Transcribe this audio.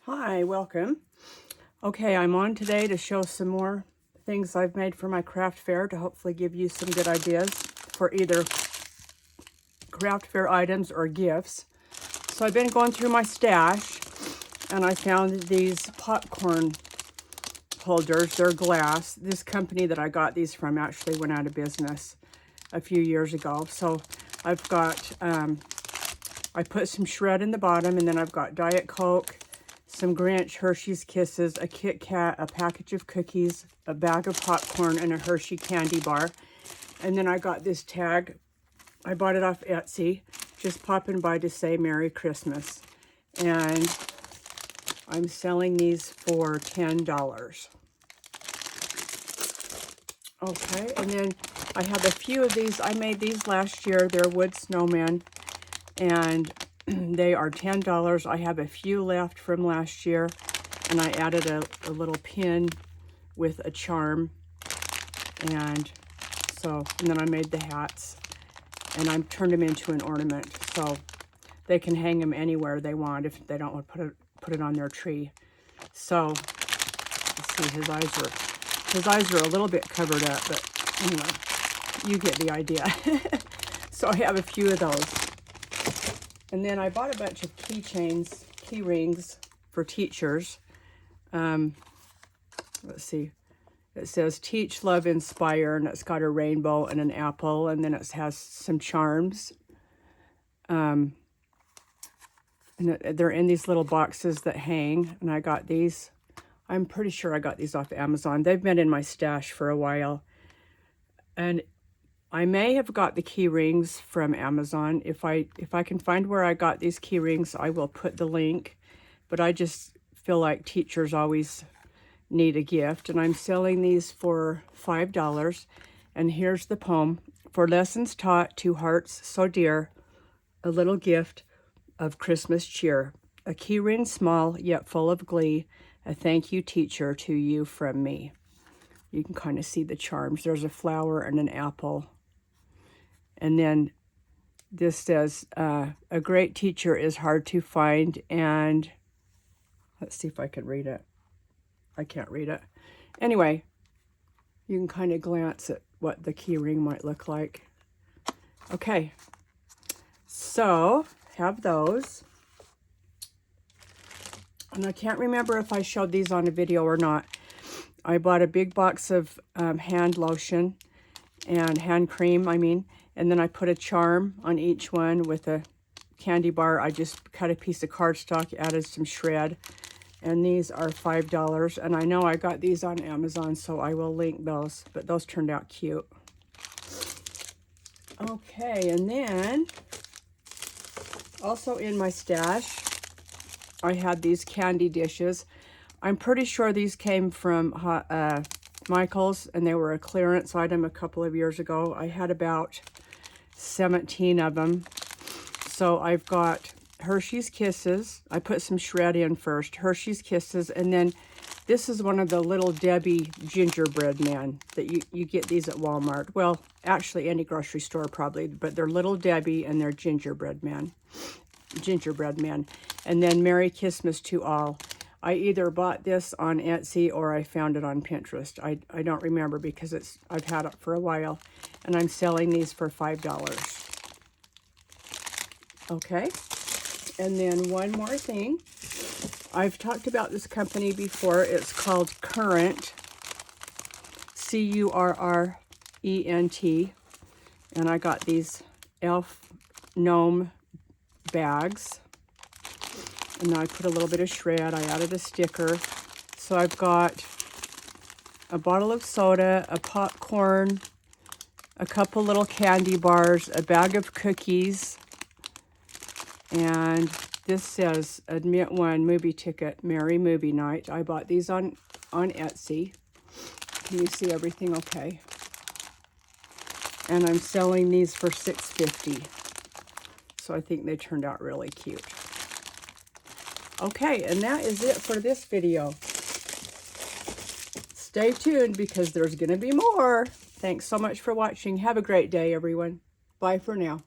Hi, welcome. Okay, I'm on today to show some more things I've made for my craft fair to hopefully give you some good ideas for either craft fair items or gifts. So I've been going through my stash and I found these popcorn holders. They're glass. This company that I got these from actually went out of business a few years ago. So I've got, I put some shred in the bottom, and then I've got Diet Coke, some Grinch Hershey's Kisses, a Kit Kat, a package of cookies, a bag of popcorn, and a Hershey candy bar. And then I got this tag. I bought it off Etsy, just popping by to say Merry Christmas. And I'm selling these for $10. Okay, and then I have a few of these. I made these last year. They're wood snowmen, and they are $10. I have a few left from last year, and I added a little pin with a charm, and then I made the hats, and I turned them into an ornament, so they can hang them anywhere they want if they don't want to put it on their tree. So let's see, his eyes are a little bit covered up, but anyway, you get the idea. So I have a few of those. And then I bought a bunch of keychains, Keyrings for teachers. Let's see. It says Teach, Love, Inspire, and it's got a rainbow and an apple, and then it has some charms. And they're in these little boxes that hang, and I got these. I'm pretty sure I got these off Amazon. They've been in my stash for a while. And I may have got the key rings from Amazon. If I can find where I got these key rings, I will put the link. But I just feel like teachers always need a gift. And I'm selling these for $5. And here's the poem. For lessons taught to hearts so dear, a little gift of Christmas cheer. A key ring small, yet full of glee. A thank you, teacher, to you from me. You can kind of see the charms. There's a flower and an apple. And then this says, a great teacher is hard to find. And let's see if I can read it. I can't read it. Anyway, you can kind of glance at what the key ring might look like. Okay, so have those. And I can't remember if I showed these on a video or not. I bought a big box of hand lotion and hand cream, and then I put a charm on each one with a candy bar. I just cut a piece of cardstock, added some shred, and these are $5. And I know I got these on Amazon, so I will link those, but those turned out cute. Okay, and then also in my stash, I had these candy dishes. I'm pretty sure these came from Michael's, and they were a clearance item a couple of years ago. I had about 17 of them. So I've got Hershey's Kisses. I put some shred in first. Hershey's Kisses, and then this is one of the Little Debbie gingerbread men that you get these at Walmart. Well, actually any grocery store probably, but they're Little Debbie and they're gingerbread men. And then Merry Kissmas to all. I either bought this on Etsy or I found it on Pinterest. I don't remember because I've had it for a while, and I'm selling these for $5. Okay, and then one more thing. I've talked about this company before. It's called Current, C-U-R-R-E-N-T, and I got these elf gnome bags. And now I put a little bit of shred. I added a sticker. So I've got a bottle of soda, a popcorn, a couple little candy bars, a bag of cookies, and this says Admit One movie ticket, Merry Movie Night. I bought these on Etsy. Can you see everything okay? And I'm selling these for $6.50. So I think they turned out really cute. Okay, and that is it for this video. Stay tuned because there's going to be more. Thanks so much for watching. Have a great day, everyone. Bye for now.